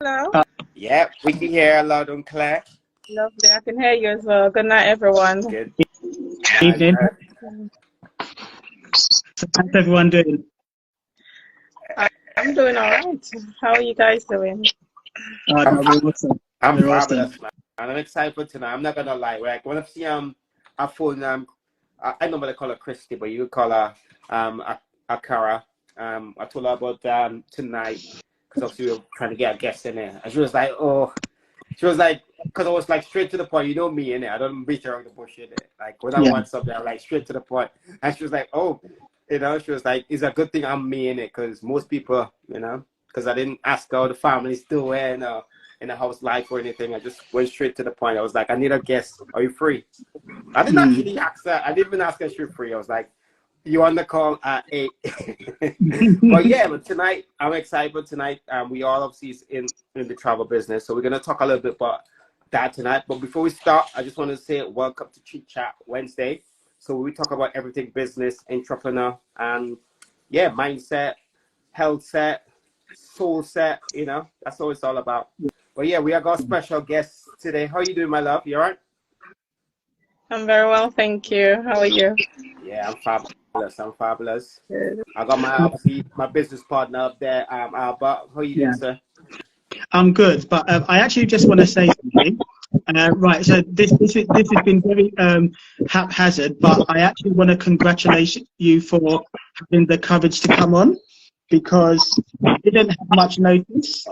Hello. Yeah, we can hear loud and clear. Lovely. I can hear you as well. Good night, everyone. Good. Evening. So how's everyone doing? I'm doing all right. How are you guys doing? No, we're awesome. I'm We're awesome. fabulous, man. And I'm excited for tonight. I'm not gonna lie. Like when I see a phone I normally call her Christy, but you call her Acara. I told her about tonight because obviously we were trying to get a guest in there, and she was like, because I was like straight to the point. You know me, innit? I don't beat around the bush, innit? Like when I want something, I'm like straight to the point. And she was like, she was like, it's a good thing I'm me in it, because most people, because I didn't ask how the family's doing, in the house life or anything. I just went straight to the point. I was like, I need a guest. Are you free? I didn't actually ask her. I didn't even ask her if you're free. I was like, you on the call at 8. but tonight I'm excited. But tonight we all obviously is in the travel business, so we're gonna talk a little bit about that tonight. But before we start, I just want to say welcome to Chit Chat Wednesday. So we talk about everything business, entrepreneur, and mindset, health set, soul set. That's what it's all about. But we have got special guests today. How you doing, my love? You all right? I'm very well, thank you. How are you? Yeah, I'm fabulous. Good. I got my business partner up there, Albert. How you doing, sir? I'm good, but I actually just want to say something. Right, so this has been very haphazard, but I actually want to congratulate you for having the courage to come on, because we didn't have much notice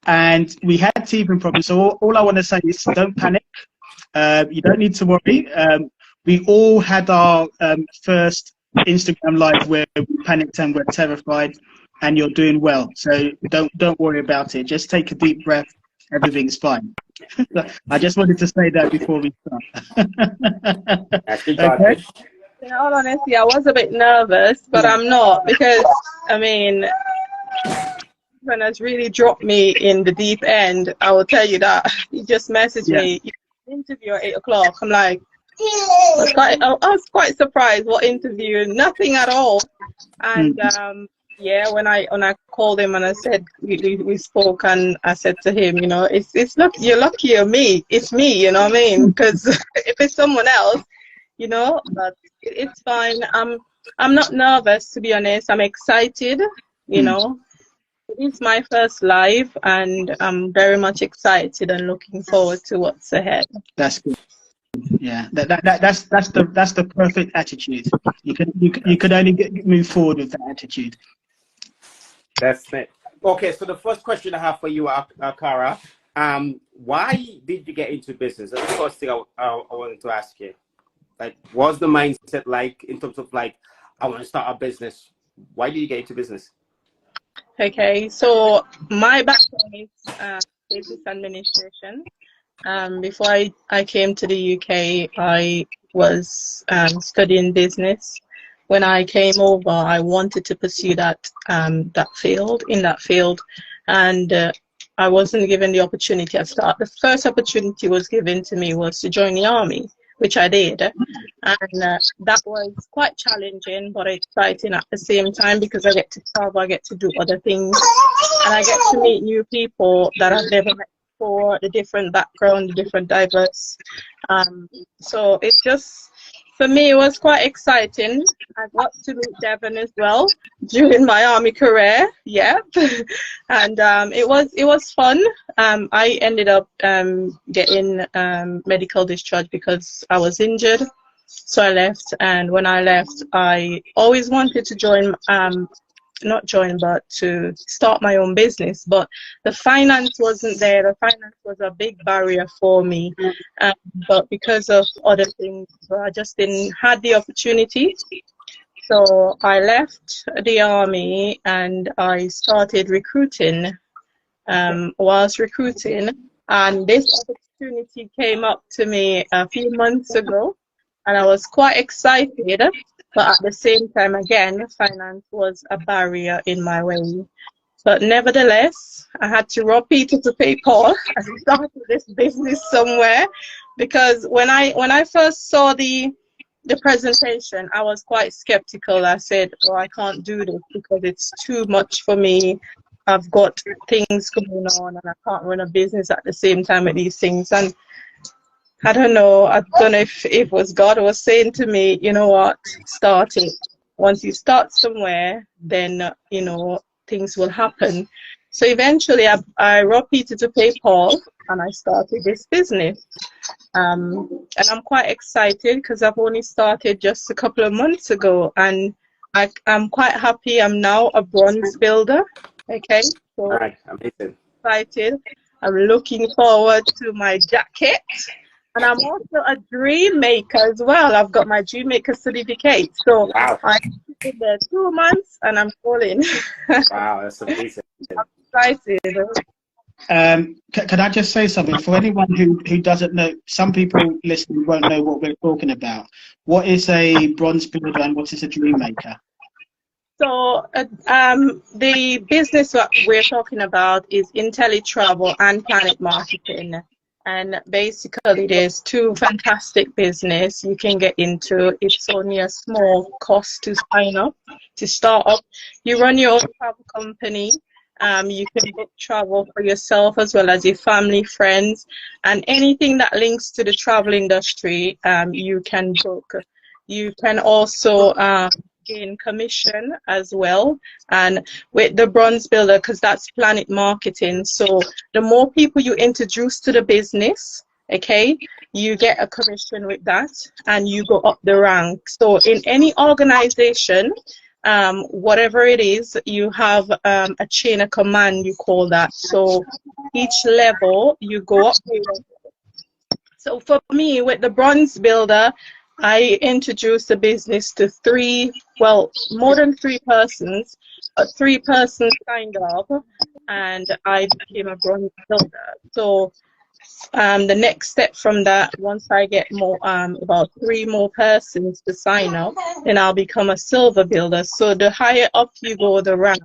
and we had teething problems. So all I want to say is don't panic. You don't need to worry. We all had our first Instagram live where we panicked and we're terrified, and you're doing well. So don't worry about it. Just take a deep breath. Everything's fine. I just wanted to say that before we start. Okay. In all honesty, I was a bit nervous, but I'm not, because when has really dropped me in the deep end. I will tell you that. He just messaged me, interview at 8 o'clock. I'm like, I was quite surprised. What interview? Nothing at all. And when I called him and I said we spoke, and I said to him, you're lucky you're me. It's me, you know what I mean? Because if it's someone else, but it's fine. I'm not nervous, to be honest. I'm excited. It's my first live, and I'm very much excited and looking forward to what's ahead. That's good. Yeah, that's the perfect attitude. You could only move forward with that attitude. That's it. Okay, so the first question I have for you, Acara, why did you get into business? That's the first thing I wanted to ask you. Like, what's the mindset like in terms of like, I want to start a business? Why did you get into business? Okay, so my background is business administration. Before I came to the UK, I was studying business. When I came over, I wanted to pursue that field, and I wasn't given the opportunity at start. The first opportunity was given to me was to join the army, which I did, and that was quite challenging but exciting at the same time, because I get to travel, I get to do other things, and I get to meet new people that I've never met before, the different background, the different diverse. So it's just, for me, it was quite exciting. I got to meet Devon as well during my army career, and it was fun. I ended up getting medical discharge because I was injured, so I left. And when I left, I always wanted to but to start my own business, but the finance wasn't there. The finance was a big barrier for me, but because of other things, I just didn't had the opportunity. So I left the army and I started recruiting. Whilst recruiting, and this opportunity came up to me a few months ago, and I was quite excited. But at the same time, again, finance was a barrier in my way. But nevertheless, I had to rob Peter to pay Paul and start this business somewhere. Because when I first saw the presentation, I was quite skeptical. I said, I can't do this because it's too much for me. I've got things going on and I can't run a business at the same time with these things. And I don't know if it was God was saying to me, you know what, start it. Once you start somewhere, then, you know, things will happen. So eventually I robbed Peter to pay Paul, and I started this business. And I'm quite excited because I've only started just a couple of months ago, and I'm quite happy. I'm now a bronze builder. Okay, so Right, amazing. excited. I'm looking forward to my jacket. And I'm also a dream maker as well. I've got my dream maker certificate. So Wow. I've been there 2 months and I'm falling. Wow, that's amazing. I'm excited. Can I just say something for anyone who doesn't know? Some people listening won't know what we're talking about. What is a bronze builder and what is a dream maker? So the business what we're talking about is IntelliTravel and Planet Marketing. And basically there's two fantastic business you can get into. It's only a small cost to sign up, to start up. You run your own travel company. You can book travel for yourself as well as your family, friends, and anything that links to the travel industry, you can book. You can also gain commission as well, and with the bronze builder, because that's Planet Marketing, so the more people you introduce to the business, okay, you get a commission with that and you go up the rank. So in any organization, whatever it is, you have a chain of command, you call that. So each level you go up. So for me, with the bronze builder, I introduced the business to more than 3 persons. 3 persons signed up, and I became a bronze builder. So the next step from that, once I get more, about 3 more persons to sign up, then I'll become a silver builder. So the higher up you go the rank,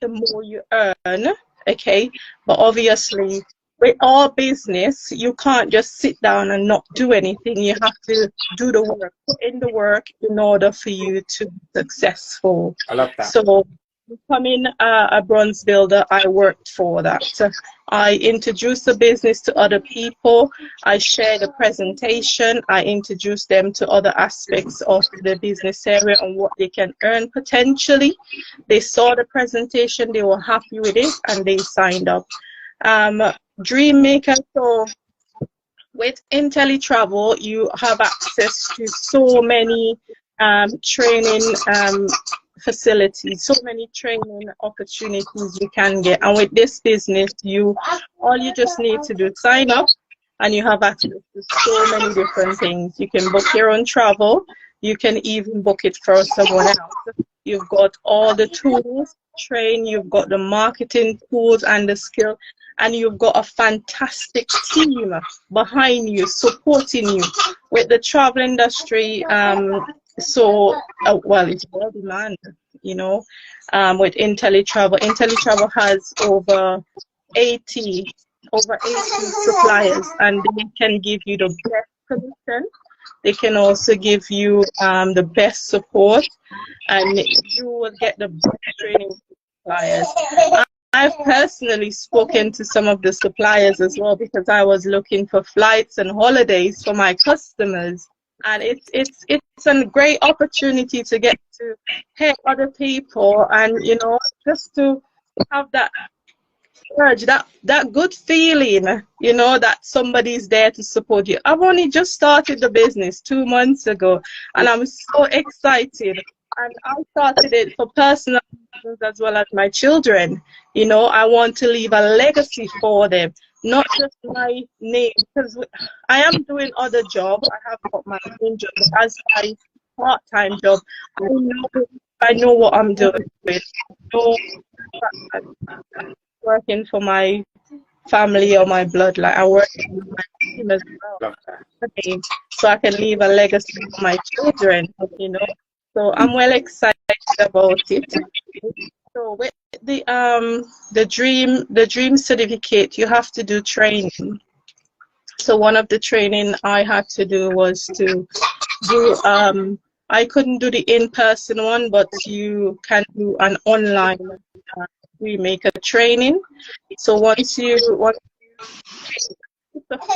the more you earn. Okay, but obviously, with all business, you can't just sit down and not do anything. You have to do the work, put in the work in order for you to be successful. I love that. So becoming a bronze builder, I worked for that. I introduced the business to other people. I share the presentation. I introduce them to other aspects of the business area and what they can earn potentially. They saw the presentation, they were happy with it, and they signed up. Dream maker, so with IntelliTravel, you have access to so many training facilities, so many training opportunities you can get. And with this business, all you just need to do is sign up, and you have access to so many different things. You can book your own travel. You can even book it for someone else. You've got all the tools, you've got the marketing tools and the skill, and you've got a fantastic team behind you, supporting you. With the travel industry, well, it's well demanded, you know. With IntelliTravel has over 80 suppliers, and they can give you the best commission. They can also give you the best support, and you will get the best training suppliers. I've personally spoken to some of the suppliers as well, because I was looking for flights and holidays for my customers, and it's a great opportunity to get to help other people, and you know, just to have that urge, that good feeling, you know, that somebody's there to support you. I've only just started the business 2 months ago, and I'm so excited. And I started it for personal reasons as well as my children. You know, I want to leave a legacy for them, not just my name, because I am doing other jobs. I have got my main job as my part-time job. I know what I'm doing with. So I'm working for my family or my bloodline. I work with my team as well, so I can leave a legacy for my children. You know. So I'm well excited about it. So with the dream certificate, you have to do training. So one of the training I had to do was to do I couldn't do the in-person one, but you can do an online maker training. So once you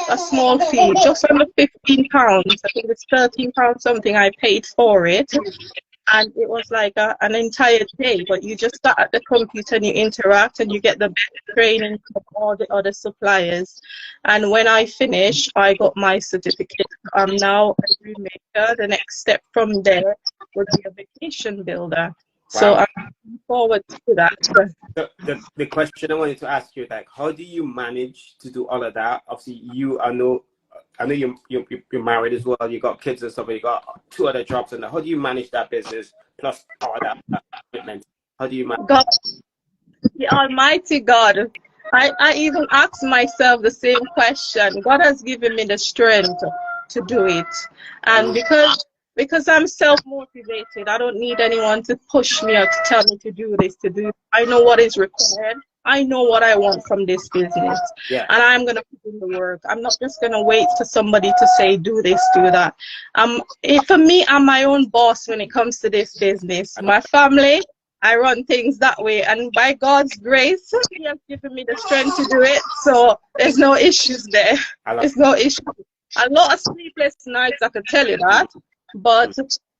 a small fee, just under £15. I think it's £13 something I paid for it. And it was like an entire day, but you just start at the computer and you interact and you get the training from all the other suppliers. And when I finish, I got my certificate. I'm now a dream maker. The next step from there would be a vacation builder. So Wow. I'm looking forward to that. The question I wanted to ask you, like, how do you manage to do all of that? Obviously, I know you're married as well. You got kids and stuff. But you got 2 other jobs, and how do you manage that business plus all that commitment? How do you manage? God, the Almighty God. I even ask myself the same question. God has given me the strength to do it, and because I'm self-motivated, I don't need anyone to push me or to tell me to do this, to do. I know what is required. I know what I want from this business, Yeah. and I'm gonna put in the work. I'm not just gonna wait for somebody to say do this, do that. For me, I'm my own boss when it comes to this business. My family, I run things that way, and by God's grace, He has given me the strength to do it. So there's no issues there. There's no issue. A lot of sleepless nights, I could tell you that. But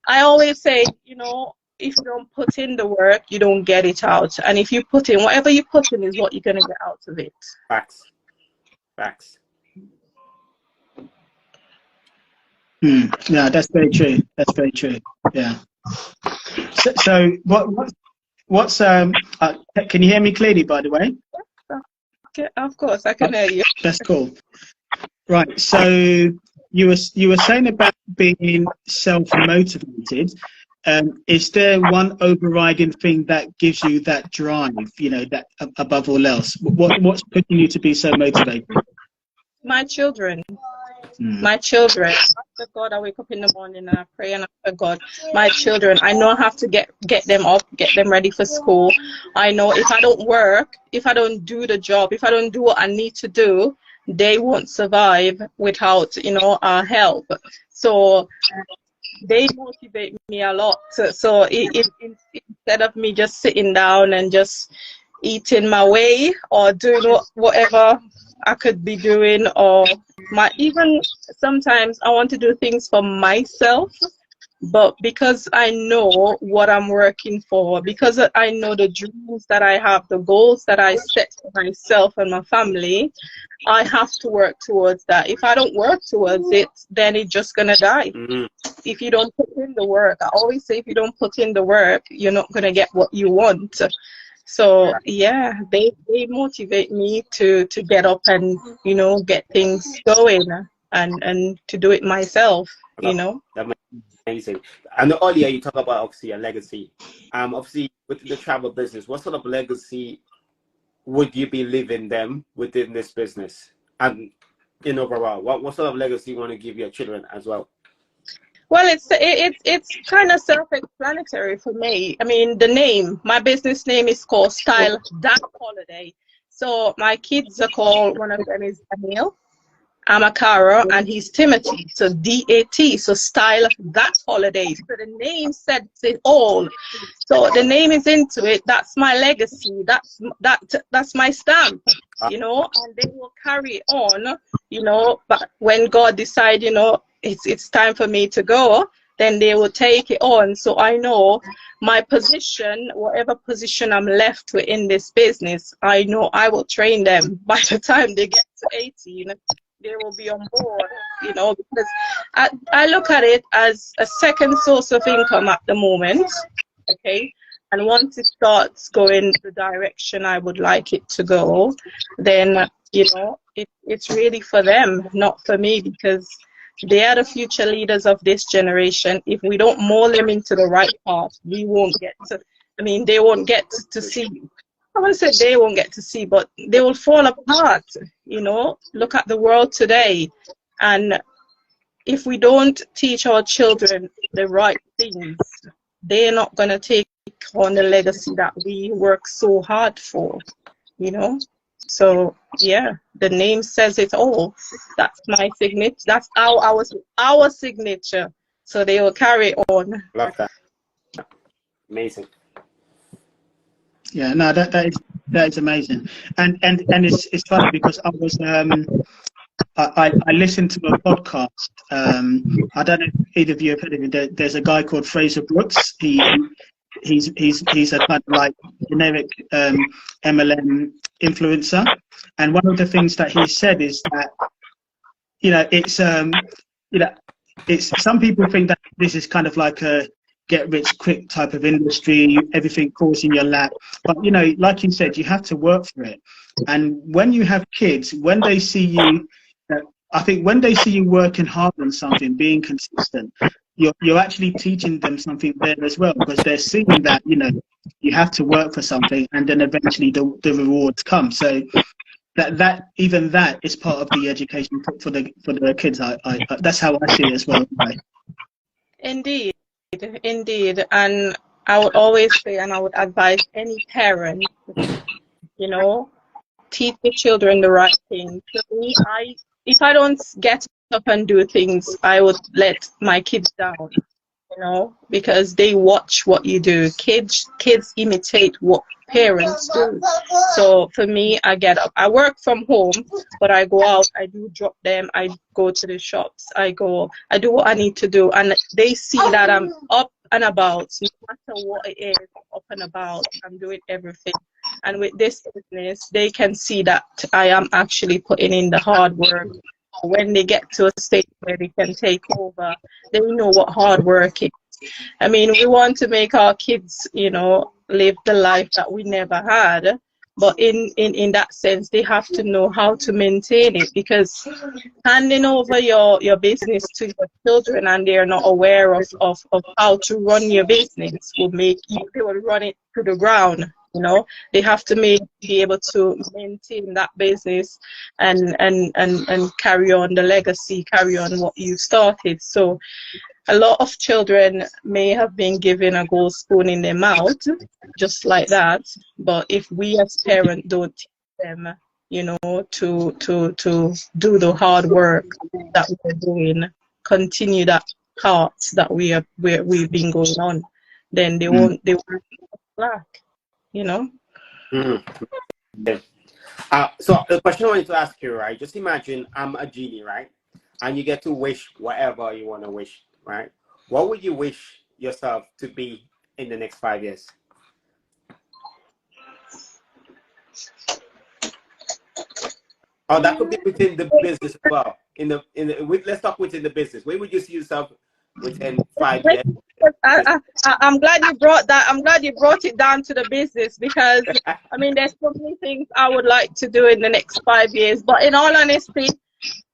I always say, you know, if you don't put in the work, you don't get it out. And if you put in, whatever you put in is what you're going to get out of it. Facts. Facts. Yeah, that's very true. That's very true. Yeah. So what's can you hear me clearly, by the way? Okay, of course, I can hear you. That's cool. Right. So you were saying about being self-motivated. Is there one overriding thing that gives you that drive, you know, that above all else? What's pushing you to be so motivated? My children. My children. After God, I wake up in the morning and I pray and after God, my children, I know I have to get them up, get them ready for school. I know if I don't work, if I don't do the job, if I don't do what I need to do, they won't survive without, you know, our help. So they motivate me a lot. So instead of me just sitting down and just eating my way or doing whatever I could be doing, or even sometimes I want to do things for myself, but because I know what I'm working for, because I know the dreams that I have, the goals that I set for myself and my family, I have to work towards that. If I don't work towards it, then it's just gonna die. If you don't put in the work, I always say if you don't put in the work, you're not gonna get what you want. So yeah, they motivate me to get up and, you know, get things going and to do it myself, you know. That's amazing. And earlier you talk about obviously a legacy. Obviously with the travel business, what sort of legacy would you be leaving them within this business? And in overall, what sort of legacy you want to give your children as well? Well, it's kind of self-explanatory for me. I mean, the name, my business name is called Style That Holiday. So my kids are called, one of them is Daniel, I'm Acara, and he's Timothy. So DAT, so Style That Holiday. So the name says it all. So the name is into it. That's my legacy. That's my stamp, you know, and they will carry on, you know, but when God decides, you know, it's time for me to go, then they will take it on. So I know my position, whatever position I'm left with in this business, I know I will train them. By the time they get to 18, they will be on board, you know, because I look at it as a second source of income at the moment, okay? And once it starts going the direction I would like it to go, then, you know, it's really for them, not for me, because they are the future leaders of this generation. If we don't mold them into the right path, we won't get to, I mean, they won't get to see. I wouldn't say they won't get to see, but they will fall apart, you know. Look at the world today. And if we don't teach our children the right things, they're not going to take on the legacy that we work so hard for, you know. So yeah, the name says it all. That's my signature. That's our signature. So they will carry on. Love that. Amazing. Yeah, no, that is That is amazing. And it's funny because I was I listened to a podcast. I don't know if either of you have heard of him. There's a guy called Fraser Brooks. He's a kind of like generic MLM influencer. And one of the things that he said is that, you know, it's some people think that this is kind of like a get rich quick type of industry, everything falls in your lap. But, you know, like you said, you have to work for it. And when you have kids, when they see you, I think when they see you working hard on something, being consistent, you're actually teaching them something there as well, because they're seeing that, you know, you have to work for something, and then eventually the rewards come. So that is part of the education for the kids. I that's how I see it as well. Indeed. Indeed, and I would always say, and I would advise any parent, you know, teach the children the right thing. For me, if I don't get up and do things, I would let my kids down, you know, because they watch what you do. Kids imitate what parents do. So for me, I get up. I work from home, but I go out. I do drop them. I go to the shops. I do what I need to do, and they see that I'm up and about. No matter what it is, up and about. I'm doing everything. And with this business, they can see that I am actually putting in the hard work. When they get to a stage where they can take over, they know what hard work is. I mean, we want to make our kids, you know, live the life that we never had. But in that sense, they have to know how to maintain it, because handing over your business to your children and they're not aware of how to run your business will make they will run it to the ground. You know, they have to be able to maintain that business and carry on the legacy, carry on what you started. So a lot of children may have been given a gold spoon in their mouth, just like that. But if we as parents don't teach them, you know, to do the hard work that we're doing, continue that path that we've been going on, then they won't lack, you know. Yeah. So the question I wanted to ask you, right? Just imagine I'm a genie, right? And you get to wish whatever you want to wish, right? What would you wish yourself to be in the next 5 years? Oh, that could be within the business as well. Let's talk within the business. Where would you see yourself within 5 years? I'm glad you brought that. I'm glad you brought it down to the business, because I mean, there's so many things I would like to do in the next 5 years. But in all honesty,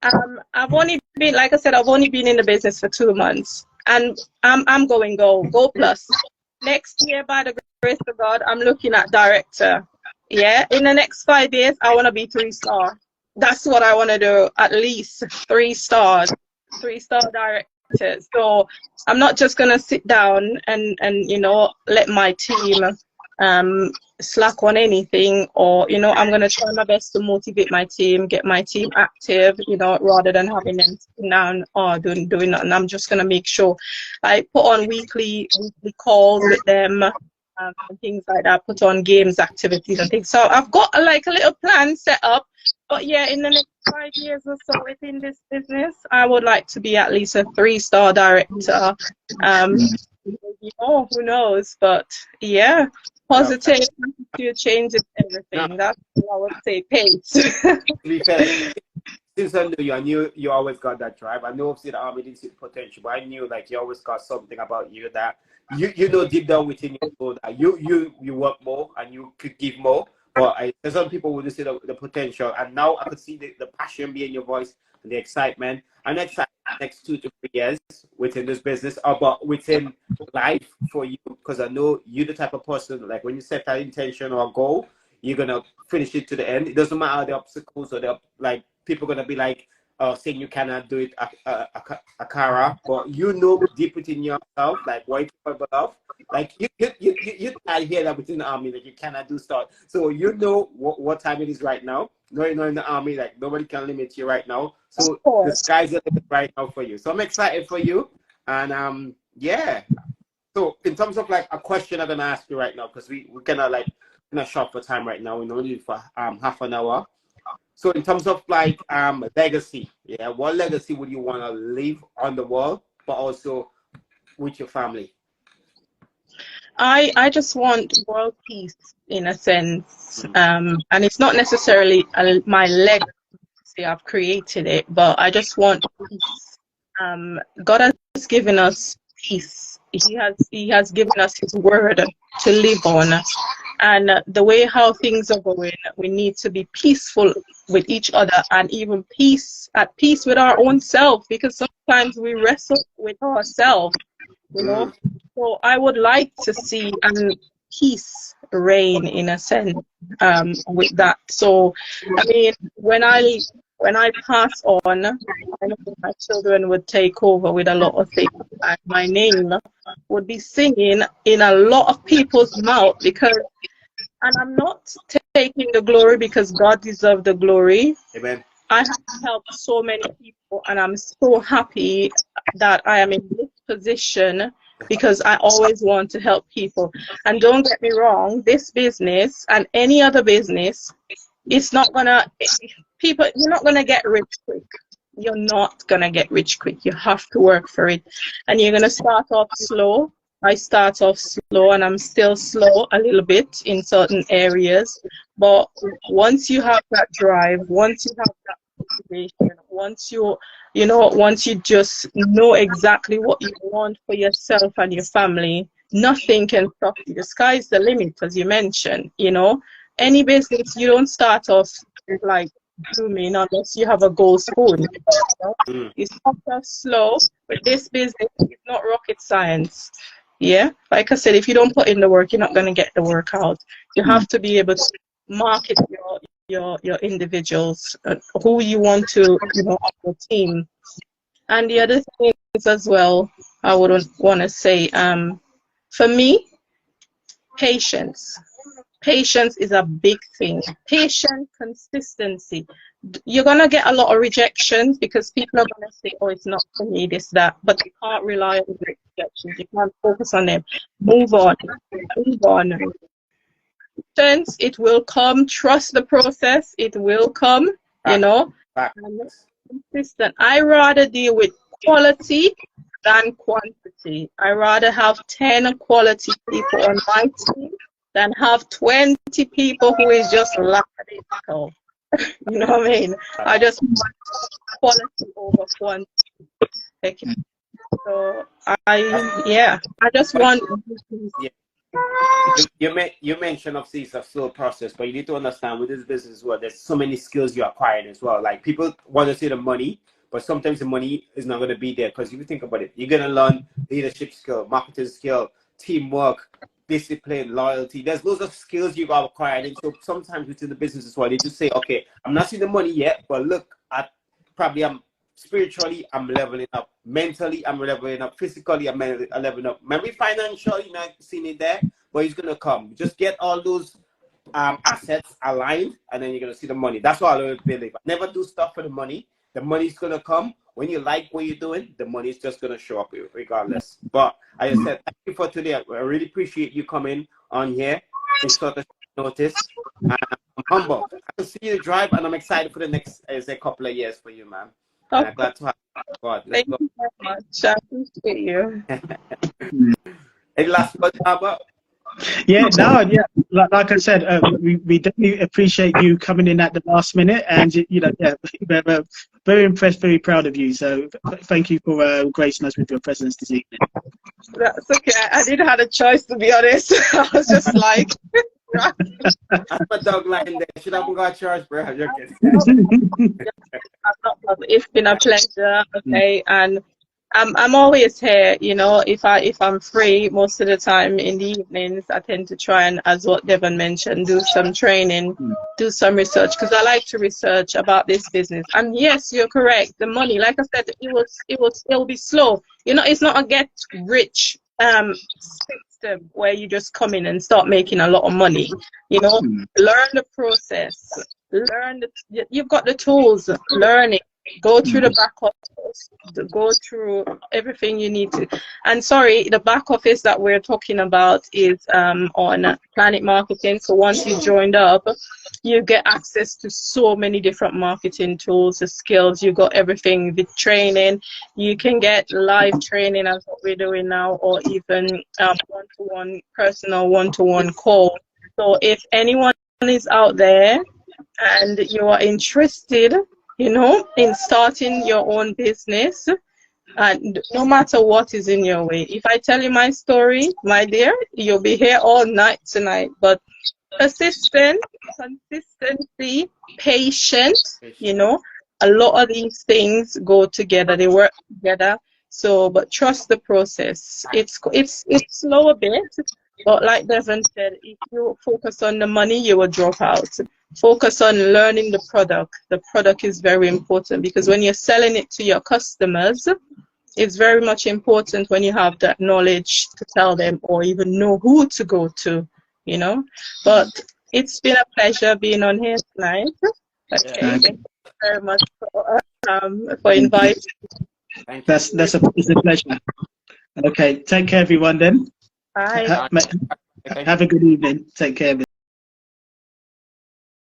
I've only been, like I said, I've only been in the business for 2 months, and I'm going go plus. Next year, by the grace of God, I'm looking at director. Yeah, in the next 5 years, I want to be 3-star. That's what I want to do, at least 3 stars, 3-star director. So I'm not just gonna sit down and you know, let my team slack on anything, or, you know, I'm gonna try my best to motivate my team, get my team active, you know, rather than having them sitting down or doing nothing. I'm just gonna make sure I put on weekly calls with them, and things like that, put on games, activities and things. So I've got like a little plan set up. But yeah, in the next 5 years or so within this business, I would like to be at least a 3-star director. You know, who knows? But yeah, positive attitude changes everything. That's what I would say. Pace. To be fair, since I knew you, I knew you always got that drive. I know obviously the army didn't see the potential, but I knew like you always got something about you that you know deep down within your soul that you work more and you could give more. But some people would see the potential, and now I could see the passion being in your voice and the excitement. I'm excited next 2 to 3 years within this business, but within life for you, because I know you're the type of person, like when you set that intention or goal, you're gonna finish it to the end. It doesn't matter the obstacles or like people gonna be like saying you cannot do it, Acara, but you know deep within yourself like what you're capable of. Like I hear that within the army, like you cannot do stuff. So you know what time it is right now. No, you're not in the army, like nobody can limit you right now. So the sky's the limit right now for you. So I'm excited for you. And yeah. So in terms of like a question I'm gonna ask you right now, because we cannot like in a shop for time right now. We only need for half an hour. So in terms of like legacy, yeah, what legacy would you want to leave on the world, but also with your family? I just want world peace in a sense, and it's not necessarily my legacy. I've created it, but I just want peace. God has given us peace. He has given us His word to live on, and the way how things are going, we need to be peaceful with each other, and even at peace with our own self, because sometimes we wrestle with ourselves, you know. So I would like to see peace reign in a sense with that. So I mean, when I pass on, I know my children would take over with a lot of things, and my name would be singing in a lot of people's mouth, and I'm not taking the glory, because God deserves the glory. Amen. I have helped so many people, and I'm so happy that I am in this position, because I always want to help people. And don't get me wrong, this business and any other business, it's not gonna, you're not gonna get rich quick. You're not gonna get rich quick. You have to work for it, and you're gonna start off slow. I start off slow, and I'm still slow a little bit in certain areas. But once you have that drive, once you have that motivation, once you just know exactly what you want for yourself and your family, nothing can stop you. The sky's the limit, as you mentioned. Any business, you don't start off like booming unless you have a gold spoon. You start off slow, but this business is not rocket science. Yeah, like I said, if you don't put in the work, you're not going to get the work out. You have to be able to market your individuals, who you want to, on your team. And the other thing is as well, I would want to say, for me, patience. Patience is a big thing. Patience, consistency. You're going to get a lot of rejections, because people are going to say, oh, it's not for me, this, that. But you can't rely on the rejections. You can't focus on them. Move on. Move on. Patience, it will come. Trust the process. It will come, Consistent. I rather deal with quality than quantity. I rather have 10 quality people on my team than have 20 people who is just lackadaisical. You know what I mean? I just want quality over quantity. Okay. So I just want. You mentioned obviously it's a slow process, but you need to understand with this business as well, there's so many skills you're acquiring as well. Like, people want to see the money, but sometimes the money is not going to be there, because if you think about it, you're going to learn leadership skill, marketing skill, teamwork, discipline, loyalty. There's loads of skills you got acquired. And so sometimes within the business as well, they just say, okay, I'm not seeing the money yet, but look, I'm spiritually, I'm leveling up. Mentally, I'm leveling up. Physically, I'm leveling up. Maybe financially, you're not seeing it there, but it's going to come. Just get all those assets aligned, and then you're going to see the money. That's what I always believe. I never do stuff for the money. The money's going to come. When you like what you're doing, the money's just going to show up regardless. But as I said, thank you for today. I really appreciate you coming on here in short notice. I'm humble. I can see you drive, and I'm excited for the next couple of years for you, man. And I'm glad to have you. God, Thank you very much. I appreciate you. Any last words, Albert? Like I said, we definitely appreciate you coming in at the last minute, and we're very impressed, very proud of you. So thank you for gracing us with your presence this evening. That's okay. I didn't have a choice, to be honest. I was just like, I'm a dog lying there. Should I go charge, bro? It's been a pleasure. Okay, and I'm always here. If I'm free, most of the time in the evenings, I tend to try and, as what Devon mentioned, do some training, do some research, because I like to research about this business. And yes, you're correct. The money, like I said, it will still be slow. It's not a get rich system where you just come in and start making a lot of money. Learn the process. You've got the tools. Learn it. Go through the back office, go through everything you need to. And sorry, the back office that we're talking about is on Planet Marketing. So once you joined up, you get access to so many different marketing tools, the skills, you got everything, the training. You can get live training as what we're doing now, or even one-to-one, personal one-to-one call. So if anyone is out there and you are interested, you know, in starting your own business, and no matter what is in your way. If I tell you my story, my dear, you'll be here all night tonight. But persistence, consistency, patience, you know, a lot of these things go together. They work together. So, but trust the process. It's slow a bit, but like Devon said, if you focus on the money, you will drop out. Focus on learning the product. The product is very important, because when you're selling it to your customers, it's very much important when you have that knowledge to tell them, or even know who to go to, you know. But it's been a pleasure being on here tonight. Okay, thank you very much for inviting. It's a pleasure. Okay, take care everyone then. Bye. Have a good evening. Take care.